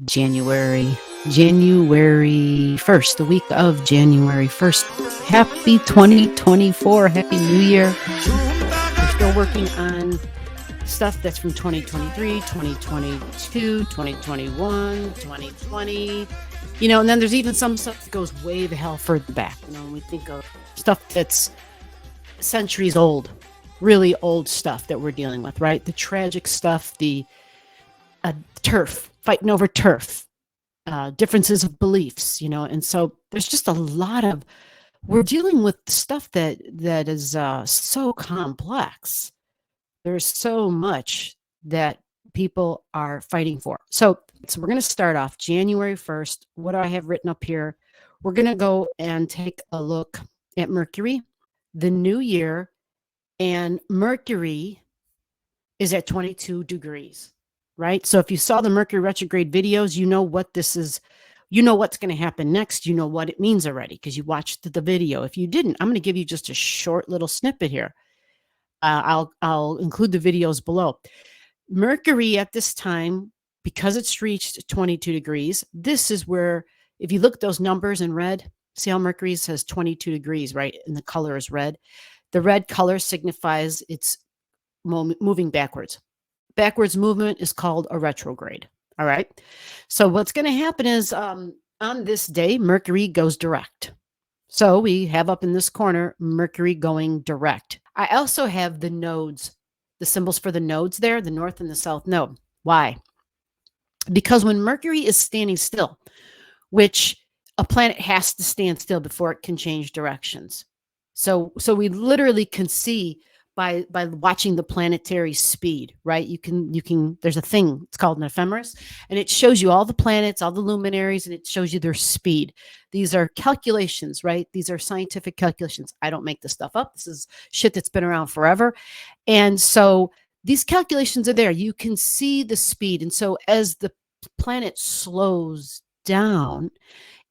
January 1st, the week of January 1st. Happy 2024. Happy New Year. We're still working on stuff that's from 2023, 2022, 2021, 2020. You know, and then there's even some stuff that goes way the hell further back. You know, when we think of stuff that's centuries old, really old stuff that we're dealing with, right? The tragic stuff, the turf, fighting over turf, differences of beliefs, you know, and so there's just a lot of, we're dealing with stuff that is so complex. There's so much that people are fighting for. So we're going to start off January 1st. What I have written up here, we're going to go and take a look at Mercury, the new year, and Mercury is at 22 degrees, right? So if you saw the Mercury retrograde videos, you know what this is, you know what's going to happen next, you know what it means already because you watched the video. If you didn't, I'm going to give you just a short little snippet here. I'll include the videos below. Mercury at this time, because it's reached 22 degrees, this is where, if you look at those numbers in red, see how Mercury says 22 degrees, right? And the color is red. The red color signifies it's moving backwards. Backwards movement is called a retrograde. All right. So what's going to happen is on this day, Mercury goes direct. So we have up in this corner, Mercury going direct. I also have the nodes, the symbols for the nodes there, the north and the south node. Why? Because when Mercury is standing still, which a planet has to stand still before it can change directions. So we literally can see by watching the planetary speed, right? You can, there's a thing, it's called an ephemeris, and it shows you all the planets, all the luminaries, and it shows you their speed. These are calculations, right? These are scientific calculations. I don't make this stuff up. This is shit that's been around forever. And so these calculations are there. You can see the speed. And so as the planet slows down,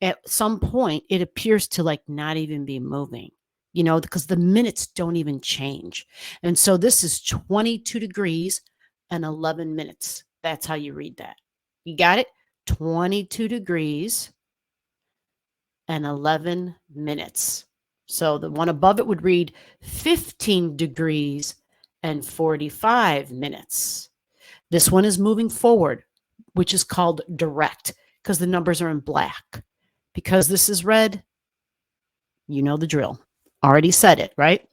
at some point, it appears to like not even be moving. You know, because the minutes don't even change. And so this is 22 degrees and 11 minutes. That's how you read that. You got it? 22 degrees and 11 minutes. So the one above it would read 15 degrees and 45 minutes. This one is moving forward, which is called direct because the numbers are in black. Because this is red, you know the drill. Already said it, right?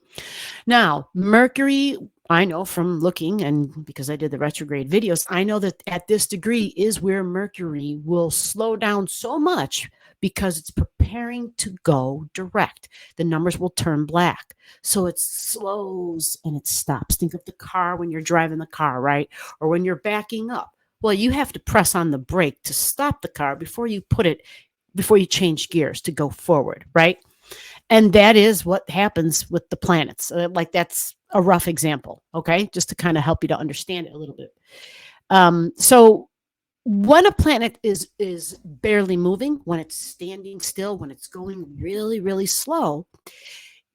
Now, Mercury, I know from looking, and because I did the retrograde videos, I know that at this degree is where Mercury will slow down so much because it's preparing to go direct. The numbers will turn black. So it slows and it stops. Think of the car when you're driving the car, right? Or when you're backing up. Well, you have to press on the brake to stop the car before you change gears to go forward, right? And that is what happens with the planets. Like that's a rough example, okay? Just to kind of help you to understand it a little bit. So when a planet is barely moving, when it's standing still, when it's going really, really slow,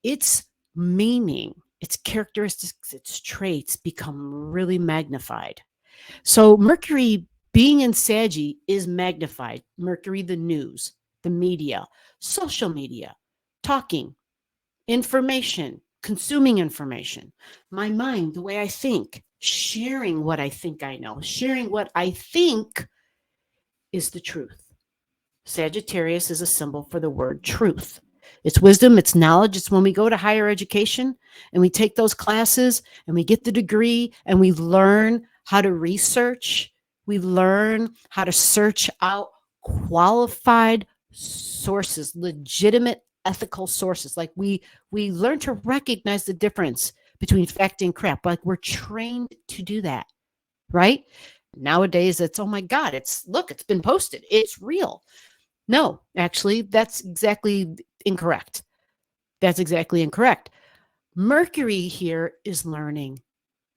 its meaning, its characteristics, its traits become really magnified. So Mercury being in Saggy is magnified. Mercury, the news, the media, social media, talking, information, consuming information, my mind, the way I think, sharing what I think I know, sharing what I think is the truth. Sagittarius is a symbol for the word truth. It's wisdom, it's knowledge. It's when we go to higher education and we take those classes and we get the degree and we learn how to research, we learn how to search out qualified sources, legitimate ethical sources. Like we learn to recognize the difference between fact and crap. Like we're trained to do that, right? Nowadays it's, oh my God, it's been posted. It's real. No, actually, that's exactly incorrect. That's exactly incorrect. Mercury here is learning.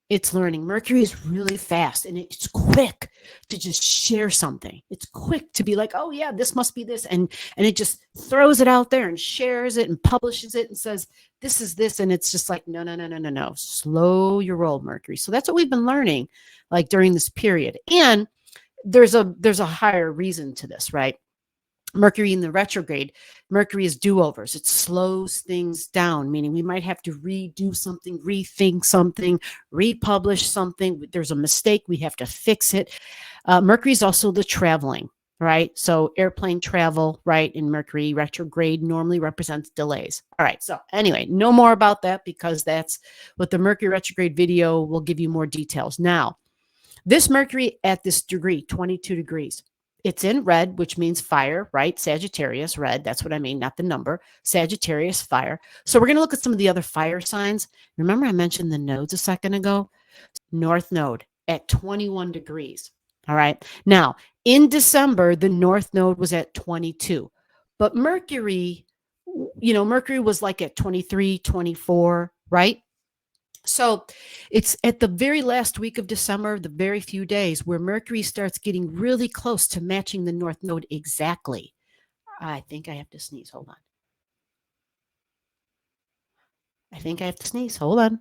It's learning. Mercury is really fast and it's quick to just share something. It's quick to be like, oh yeah, this must be this. And it just throws it out there and shares it and publishes it and says, this is this. And it's just like, no. Slow your roll, Mercury. So that's what we've been learning like during this period. And there's a higher reason to this, right? Mercury in the retrograde, Mercury is do-overs. It slows things down, meaning we might have to redo something, rethink something, republish something. There's a mistake, we have to fix it. Mercury is also the traveling, right? So airplane travel, right, in Mercury retrograde normally represents delays. All right, so anyway, no more about that because that's what the Mercury retrograde video will give you more details. Now, this Mercury at this degree, 22 degrees, it's in red, which means fire, right? Sagittarius, red. That's what I mean, not the number. Sagittarius, fire. So we're going to look at some of the other fire signs. Remember I mentioned the nodes a second ago? North node at 21 degrees. All right. Now, in December, the North node was at 22. But Mercury, Mercury was like at 23, 24, right? So it's at the very last week of December, the very few days where Mercury starts getting really close to matching the North node exactly. I think I have to sneeze. Hold on. I think I have to sneeze. Hold on.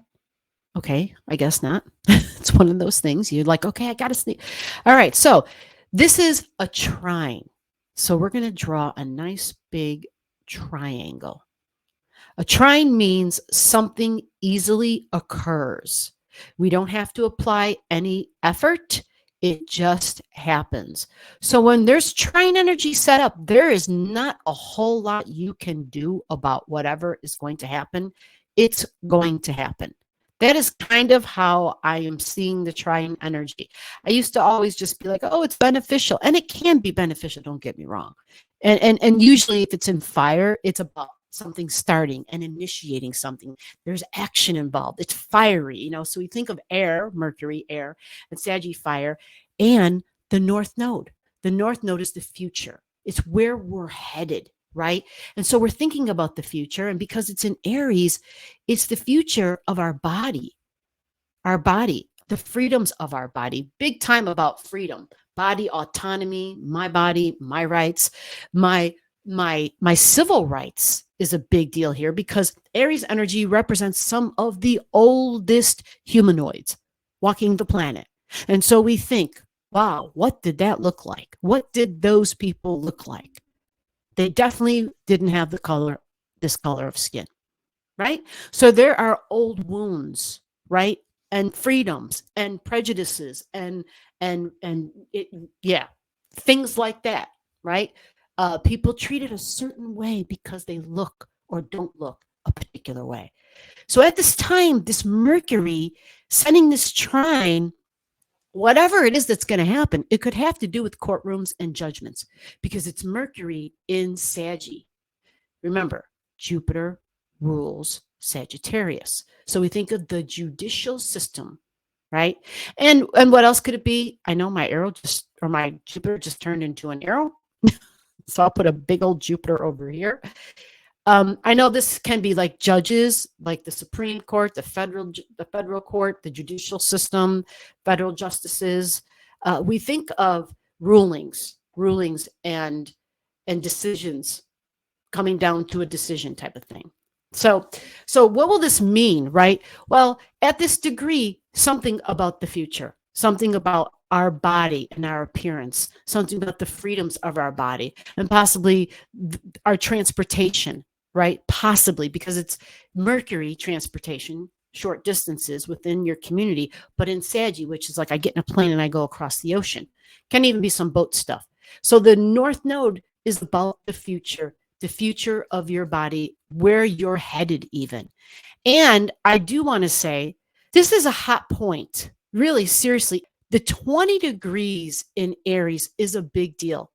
Okay, I guess not. It's one of those things. You're like, okay, I got to sneeze. All right, so this is a trine. So we're going to draw a nice big triangle. A trine means something easily occurs. We don't have to apply any effort. It just happens. So when there's trine energy set up, there is not a whole lot you can do about whatever is going to happen. It's going to happen. That is kind of how I am seeing the trine energy. I used to always just be like, oh, it's beneficial. And it can be beneficial, don't get me wrong. And usually if it's in fire, it's about something starting and initiating something. There's action involved. It's fiery, so we think of air, Mercury, air, and Saggy, fire, and the North node. The North node is the future. It's where we're headed, right? And so we're thinking about the future. And because it's in Aries, it's the future of our body, the freedoms of our body, big time about freedom, body autonomy, my body, my rights, my civil rights is a big deal here because Aries energy represents some of the oldest humanoids walking the planet. And so we think, wow, what did that look like? What did those people look like? They definitely didn't have this color of skin, right? So there are old wounds, right? And freedoms and prejudices and things like that, right? People treated a certain way because they look or don't look a particular way. So at this time, this Mercury sending this trine, whatever it is that's going to happen, it could have to do with courtrooms and judgments because it's Mercury in Saggy. Remember, Jupiter rules Sagittarius. So we think of the judicial system, right? And what else could it be? I know my Jupiter just turned into an arrow. So I'll put a big old Jupiter over here. I know this can be like judges, like the Supreme Court, the federal court, the judicial system, federal justices. We think of rulings and decisions coming down to a decision type of thing. So what will this mean, right? Well, at this degree, something about the future, something about our body and our appearance, something about the freedoms of our body, and possibly our transportation, right? Possibly because it's Mercury transportation, short distances within your community, but in Saggy, which is like I get in a plane and I go across the ocean. Can even be some boat stuff. So the North node is about the future of your body, where you're headed even. And I do want to say, this is a hot point, really seriously. The 20 degrees in Aries is a big deal.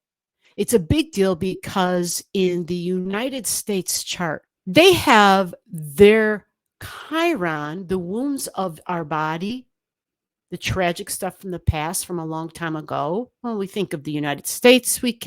It's a big deal because in the United States chart, they have their Chiron, the wounds of our body, the tragic stuff from the past from a long time ago. When we think of the United States, we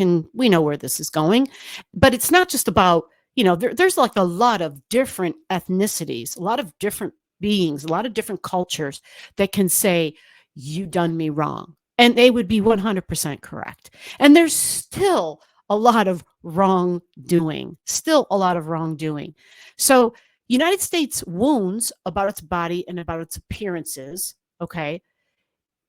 know where this is going. But it's not just about, there's like a lot of different ethnicities, a lot of different beings, a lot of different cultures that can say, you done me wrong. And they would be 100% correct. And there's still a lot of wrongdoing, So United States wounds about its body and about its appearances, okay,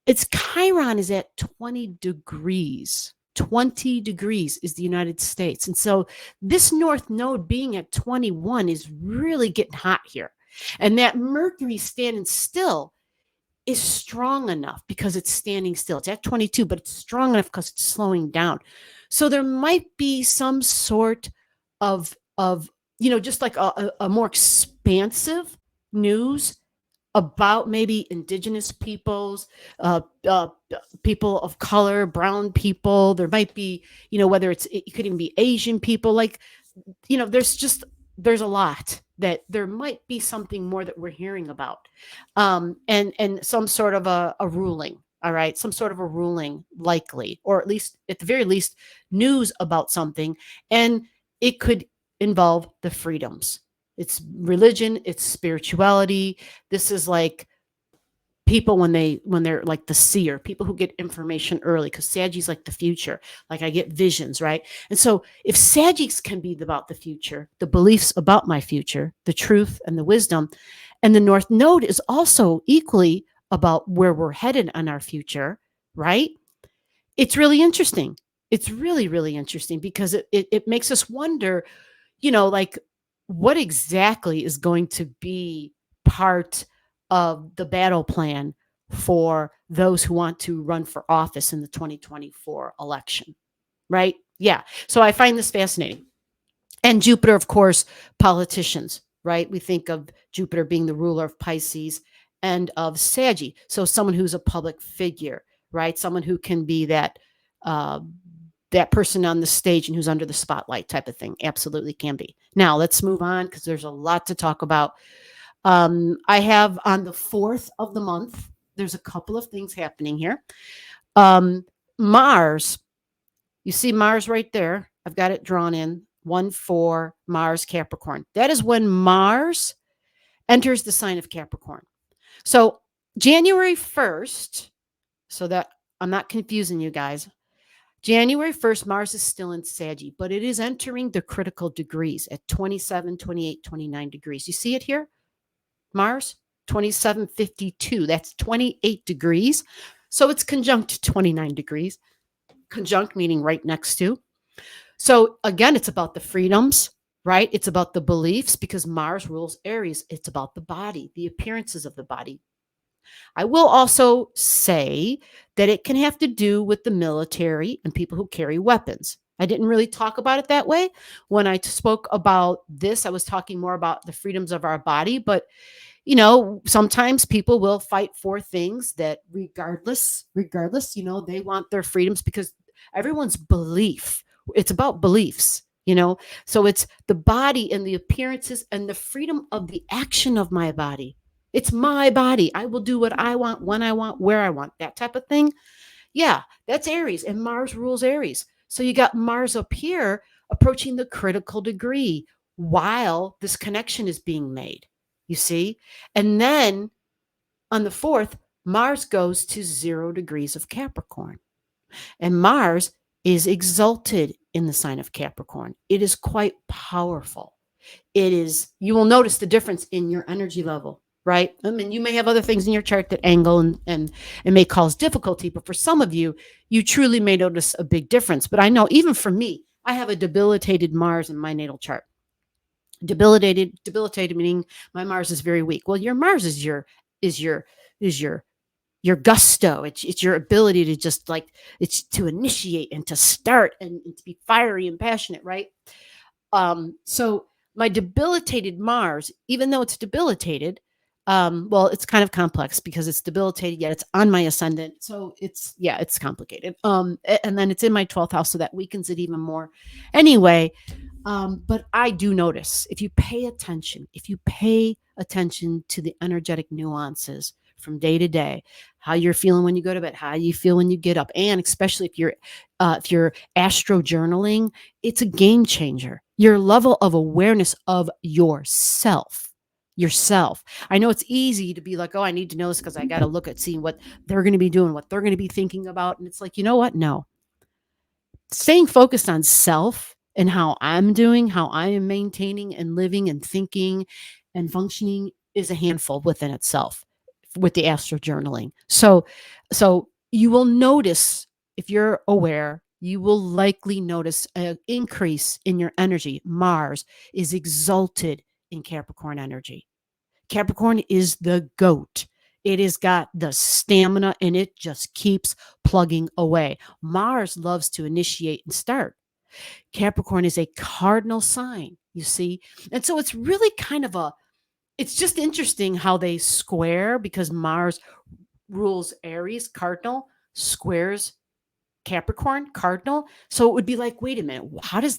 Its Chiron is at 20 degrees. 20 degrees is the United States. And so this North Node being at 21 is really getting hot here. And that Mercury standing still is strong enough because it's standing still. It's at 22, but it's strong enough because it's slowing down. So there might be some sort of just like a more expansive news about maybe indigenous peoples, uh, uh, people of color, brown people. There might be, whether it could even be Asian people. Like, there's a lot that there might be something more that we're hearing about, and some sort of a ruling. All right, some sort of a ruling, likely, or at the very least, news about something, and it could involve the freedoms. It's religion, it's spirituality. This is like people when they're like the seer, people who get information early, because Sagi's like the future. Like I get visions, right? And so if Sagi's can be about the future, the beliefs about my future, the truth and the wisdom, and the North Node is also equally about where we're headed on our future, right? It's really interesting. It's really, really interesting because it makes us wonder, like what exactly is going to be part of the battle plan for those who want to run for office in the 2024 election, right? Yeah. So I find this fascinating. And Jupiter, of course, politicians, right? We think of Jupiter being the ruler of Pisces and of Saggy. So someone who's a public figure, right? Someone who can be uh, that person on the stage and who's under the spotlight type of thing. Absolutely can be. Now let's move on because there's a lot to talk about. I have on the 4th of the month, there's a couple of things happening here. Mars, you see Mars right there. I've got it drawn in 1-4 Mars Capricorn. That is when Mars enters the sign of Capricorn. So January 1st, so that I'm not confusing you guys. January 1st, Mars is still in Saggy, but it is entering the critical degrees at 27, 28, 29 degrees. You see it here? Mars, 2752. That's 28 degrees. So it's conjunct 29 degrees. Conjunct meaning right next to. So again, it's about the freedoms, right? It's about the beliefs because Mars rules Aries. It's about the body, the appearances of the body. I will also say that it can have to do with the military and people who carry weapons. I didn't really talk about it that way. When I spoke about this, I was talking more about the freedoms of our body, but sometimes people will fight for things that regardless, they want their freedoms because everyone's belief, it's about beliefs, so it's the body and the appearances and the freedom of the action of my body. It's my body. I will do what I want, when I want, where I want, that type of thing. Yeah, that's Aries, and Mars rules Aries. So you got Mars up here approaching the critical degree while this connection is being made. You see? And then on the 4th, Mars goes to 0 degrees of Capricorn. And Mars is exalted in the sign of Capricorn. It is quite powerful. You will notice the difference in your energy level, right? I mean, you may have other things in your chart that angle and may cause difficulty, but for some of you, you truly may notice a big difference. But I know even for me, I have a debilitated Mars in my natal chart. Debilitated meaning my Mars is very weak. Well, your Mars is your gusto. It's your ability to just it's to initiate and to start and to be fiery and passionate, right? So my debilitated Mars, even though it's debilitated, well, it's kind of complex because it's debilitated, yet it's on my ascendant. So it's complicated. And then it's in my 12th house, so that weakens it even more. Anyway, but I do notice if you pay attention to the energetic nuances from day to day, how you're feeling when you go to bed, how you feel when you get up, and especially if you're astro journaling, it's a game changer. Your level of awareness of yourself. I know it's easy to be like, oh, I need to know this because I got to look at seeing what they're going to be doing, what they're going to be thinking about. And it's like, you know what? No. Staying focused on self and how I'm doing, how I am maintaining and living and thinking and functioning is a handful within itself. with the astro journaling. So you will notice, if you're aware, you will likely notice an increase in your energy. Mars is exalted in Capricorn energy. Capricorn is the goat. It has got the stamina and it just keeps plugging away. Mars loves to initiate and start. Capricorn is a cardinal sign, you see. And so it's really kind of it's just interesting how they square, because Mars rules Aries, cardinal, squares Capricorn, cardinal. So it would be like, wait a minute, how is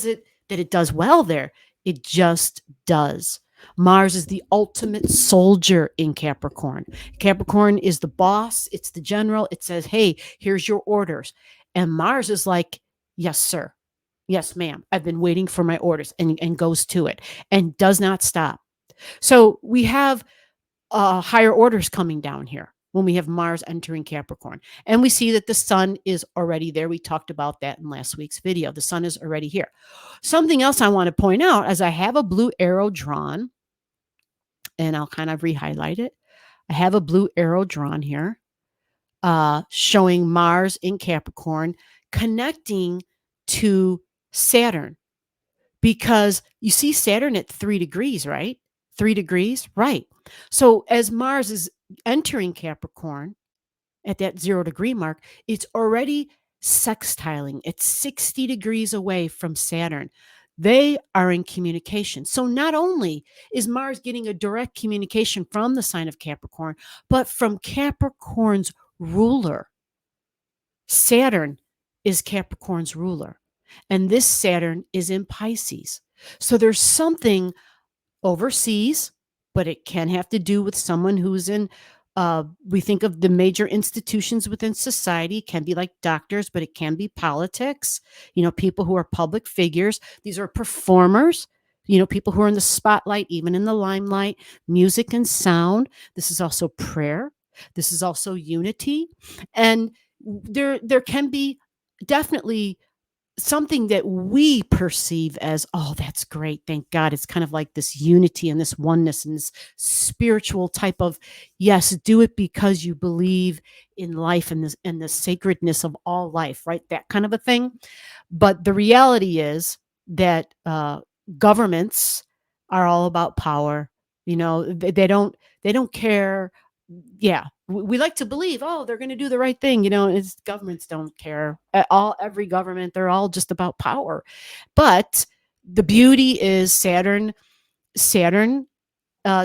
it that it does well there? It just does. Mars is the ultimate soldier in Capricorn. Capricorn is the boss, it's the general. It says, hey, here's your orders. And Mars is like, yes, sir. Yes, ma'am. I've been waiting for my orders, and goes to it and does not stop. So we have higher orders coming down here when we have Mars entering Capricorn. And we see that the sun is already there. We talked about that in last week's video. The sun is already here. Something else I want to point out, as I have a blue arrow drawn, and I'll kind of re-highlight it. I have a blue arrow drawn here, showing Mars in Capricorn connecting to Saturn, because you see Saturn at 3 degrees, right? 3 degrees, right? So as Mars is entering Capricorn at that 0 degree mark, it's already sextiling. It's 60 degrees away from Saturn. They are in communication. So not only is Mars getting a direct communication from the sign of Capricorn, but from Capricorn's ruler. Saturn is Capricorn's ruler, and this Saturn is in Pisces. So there's something overseas, but it can have to do with someone who's in, we think of the major institutions within society, can be like doctors, but it can be politics, people who are public figures. These are performers, people who are in the spotlight, even in the limelight, music and sound. This is also prayer. This is also unity. And there can be definitely something that we perceive as, oh, that's great, thank God. It's kind of like this unity and this oneness and this spiritual type of, yes, do it because you believe in life and this and the sacredness of all life, right? That kind of a thing. But the reality is that governments are all about power. They don't care. Yeah, we like to believe, oh, they're going to do the right thing. It's governments don't care at all. Every government, they're all just about power. But the beauty is Saturn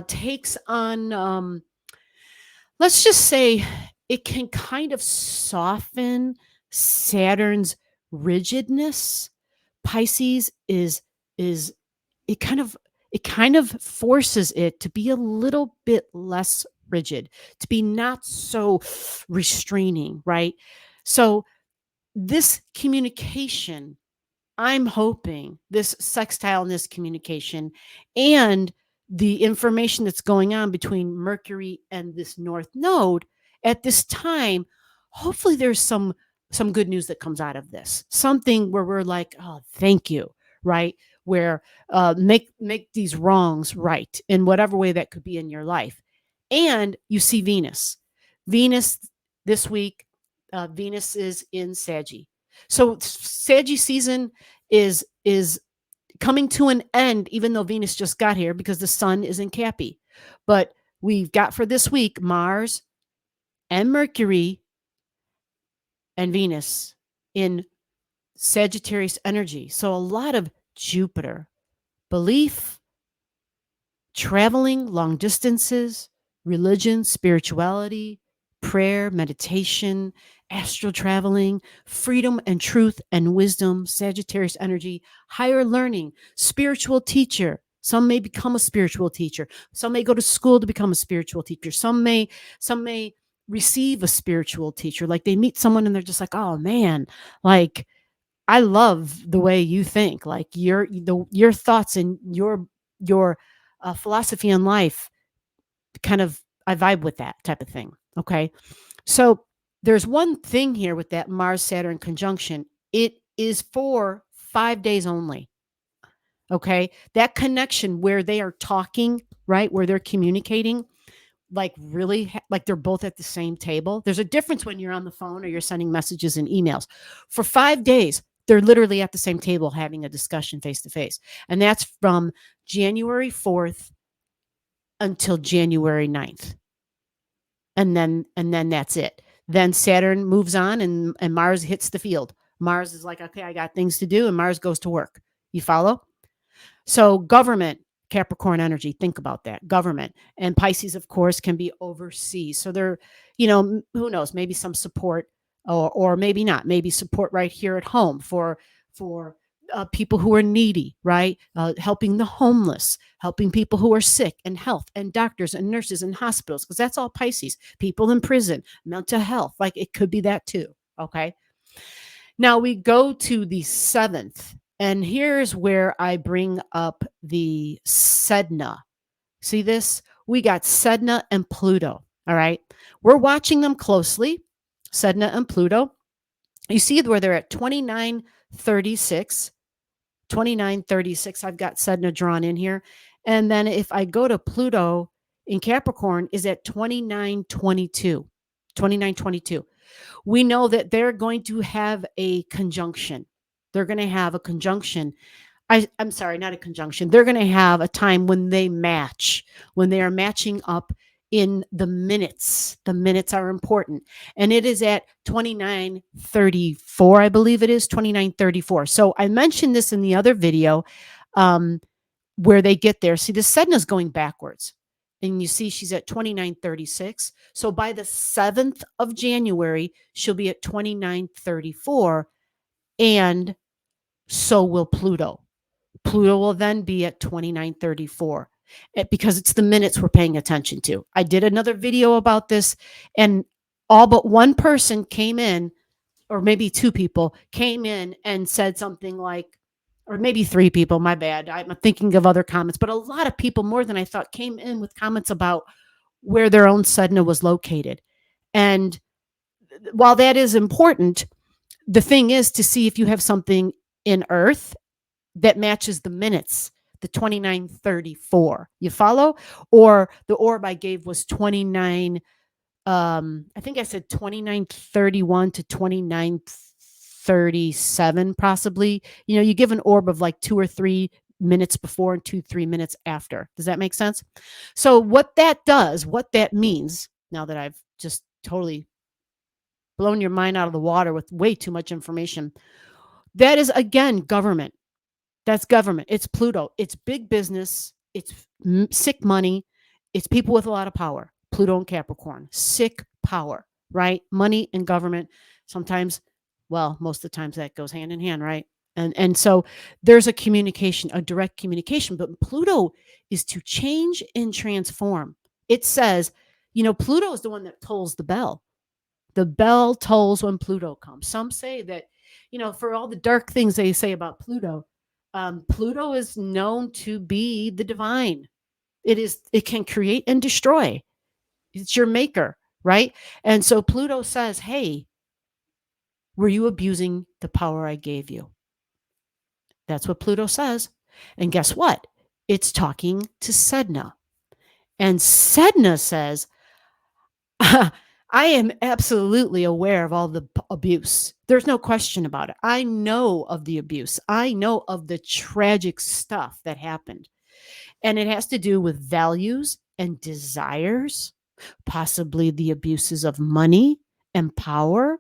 takes on, let's just say, it can kind of soften Saturn's rigidness. Pisces is it kind of forces it to be a little bit less rigid, to be not so restraining, right? So this communication, I'm hoping this sextile in this communication and the information that's going on between Mercury and this North Node at this time, hopefully there's some good news that comes out of this. Something where we're like, oh, thank you, right? Where make these wrongs right in whatever way that could be in your life. And you see Venus. Venus this week, Venus is in Saggy. So Saggy season is coming to an end, even though Venus just got here, because the sun is in Cappy. But we've got for this week Mars and Mercury and Venus in Sagittarius energy. So a lot of Jupiter, belief, traveling long distances, religion, spirituality, prayer, meditation, astral traveling, freedom and truth and wisdom, Sagittarius energy, higher learning, spiritual teacher. Some may become a spiritual teacher. Some may go to school to become a spiritual teacher. Some may receive a spiritual teacher. Like they meet someone and they're just like, oh man, like I love the way you think. Like your thoughts and your philosophy on life, kind of, I vibe with that type of thing. Okay. So there's one thing here with that Mars Saturn conjunction. It is for 5 days only. Okay. That connection where they are talking, right? Where they're communicating, like really like they're both at the same table. There's a difference when you're on the phone or you're sending messages and emails. For 5 days, they're literally at the same table having a discussion face to face. And that's from January 4th until January 9th. And then that's it. Then Saturn moves on and Mars hits the field. Mars is like, okay, I got things to do, and Mars goes to work. You follow? So government, Capricorn energy, think about that. Government. And Pisces, of course, can be overseas. So they're, who knows, maybe some support or maybe not. Maybe support right here at home for people who are needy, right? Helping the homeless, helping people who are sick, and health, and doctors and nurses and hospitals, because that's all Pisces. People in prison, mental health, like it could be that too. Okay. Now we go to the 7th, and here's where I bring up the Sedna. See this? We got Sedna and Pluto. All right. We're watching them closely. Sedna and Pluto. You see where they're at 2936. 2936. I've got Sedna drawn in here. And then if I go to Pluto in Capricorn is at 2922. 2922. We know that they're going to have a conjunction. They're going to have a conjunction. I'm sorry, not a conjunction. They're going to have a time when they match, when they are matching up in the minutes. The minutes are important. And it is at 2934, I believe it is, 2934. So I mentioned this in the other video where they get there. See, the Sedna is going backwards. And you see she's at 2936. So by the 7th of January, she'll be at 2934. And so will Pluto. Pluto will then be at 2934 because it's the minutes we're paying attention to. I did another video about this, and all but one person came in, or maybe 2 people came in and said something like, or maybe 3 people, my bad. I'm thinking of other comments, but a lot of people, more than I thought, came in with comments about where their own Sedna was located. And while that is important, the thing is to see if you have something in Earth that matches the minutes, the 2934. You follow? Or the orb I gave was 29, I think I said 2931 to 2937, possibly. You give an orb of like 2 or 3 minutes before and 2-3 minutes after. Does that make sense? So what that does, what that means, now that I've just totally blown your mind out of the water with way too much information, that is, again, government. That's government. It's Pluto. It's big business. It's sick money. It's people with a lot of power. Pluto and Capricorn. Sick power, right? Money and government. Sometimes, well, most of the times that goes hand in hand, right? And so there's a communication, a direct communication. But Pluto is to change and transform. It says, Pluto is the one that tolls the bell. The bell tolls when Pluto comes. Some say that, for all the dark things they say about Pluto, Pluto is known to be the divine. It can create and destroy. It's your maker, right? And so Pluto says, hey, were you abusing the power I gave you? That's what Pluto says. And guess what? It's talking to Sedna. And Sedna says, I am absolutely aware of all the abuse. There's no question about it. I know of the abuse. I know of the tragic stuff that happened. And it has to do with values and desires, possibly the abuses of money and power,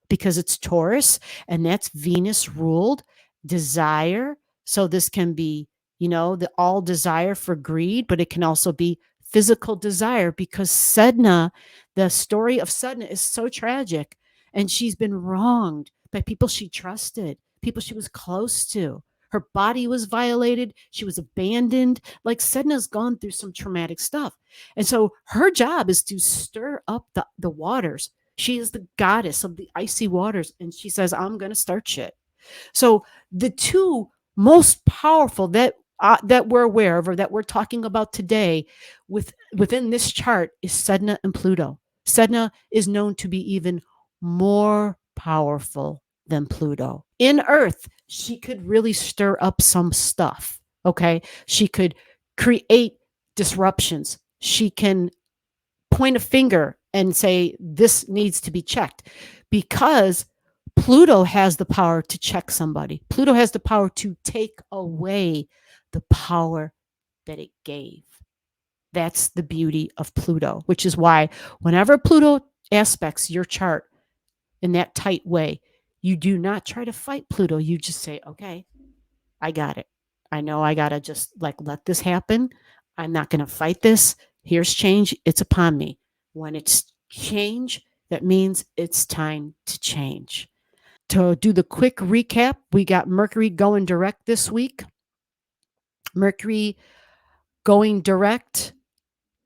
because it's Taurus and that's Venus ruled desire. So this can be, the all desire for greed, but it can also be physical desire, because Sedna, the story of Sedna is so tragic, and she's been wronged by people she trusted, people she was close to. Her body was violated. She was abandoned. Like, Sedna's gone through some traumatic stuff. And so her job is to stir up the waters. She is the goddess of the icy waters. And she says, I'm going to start shit. So the 2 most powerful that we're aware of, or that we're talking about today within this chart, is Sedna and Pluto. Sedna is known to be even more powerful than Pluto. In Earth, she could really stir up some stuff, okay? She could create disruptions. She can point a finger and say, this needs to be checked, because Pluto has the power to check somebody. Pluto has the power to take away the power that it gave. That's the beauty of Pluto, which is why whenever Pluto aspects your chart in that tight way, you do not try to fight Pluto. You just say, okay, I got it. I know I got to just like let this happen. I'm not going to fight this. Here's change. It's upon me. When it's change, that means it's time to change. To do the quick recap, we got Mercury going direct this week. Mercury going direct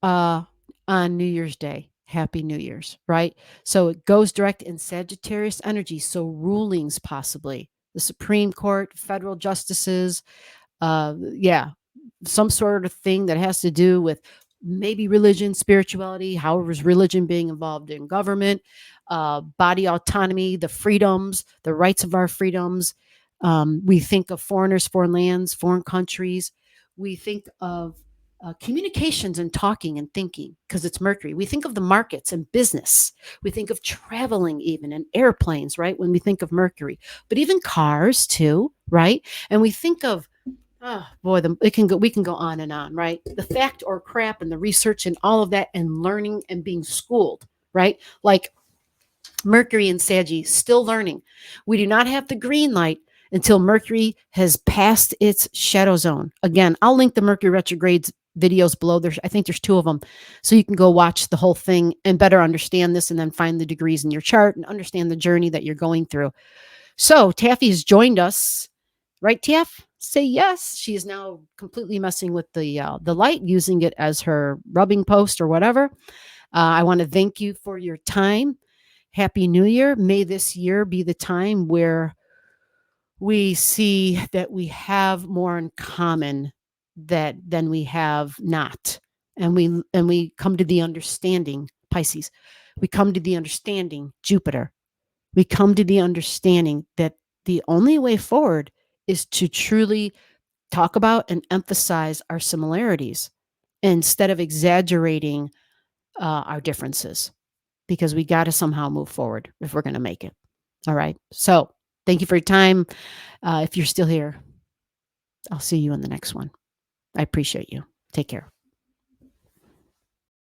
on New Year's Day. Happy New Year's, right? So it goes direct in Sagittarius energy. So rulings, possibly the Supreme Court, federal justices, yeah, some sort of thing that has to do with maybe religion, spirituality. However, is religion being involved in government, body autonomy, the freedoms, the rights of our freedoms. We think of foreigners, foreign lands, foreign countries. We think of communications and talking and thinking, because it's Mercury. We think of the markets and business. We think of traveling, even, and airplanes, right? When we think of Mercury, but even cars too, right? And we think of, oh boy, we can go on and on, right? The fact or crap and the research and all of that, and learning and being schooled, right? Like Mercury and Saggy, still learning. We do not have the green light until Mercury has passed its shadow zone. Again, I'll link the Mercury retrogrades videos below. I think there's 2 of them. So you can go watch the whole thing and better understand this, and then find the degrees in your chart and understand the journey that you're going through. So Taffy has joined us, right, Taff? Say yes. She is now completely messing with the light, using it as her rubbing post or whatever. I want to thank you for your time. Happy New Year. May this year be the time where we see that we have more in common than we have not. And we come to the understanding, Pisces. We come to the understanding, Jupiter. We come to the understanding that the only way forward is to truly talk about and emphasize our similarities instead of exaggerating our differences, because we got to somehow move forward if we're going to make it. All right. So thank you for your time. If you're still here, I'll see you in the next one. I appreciate you. Take care.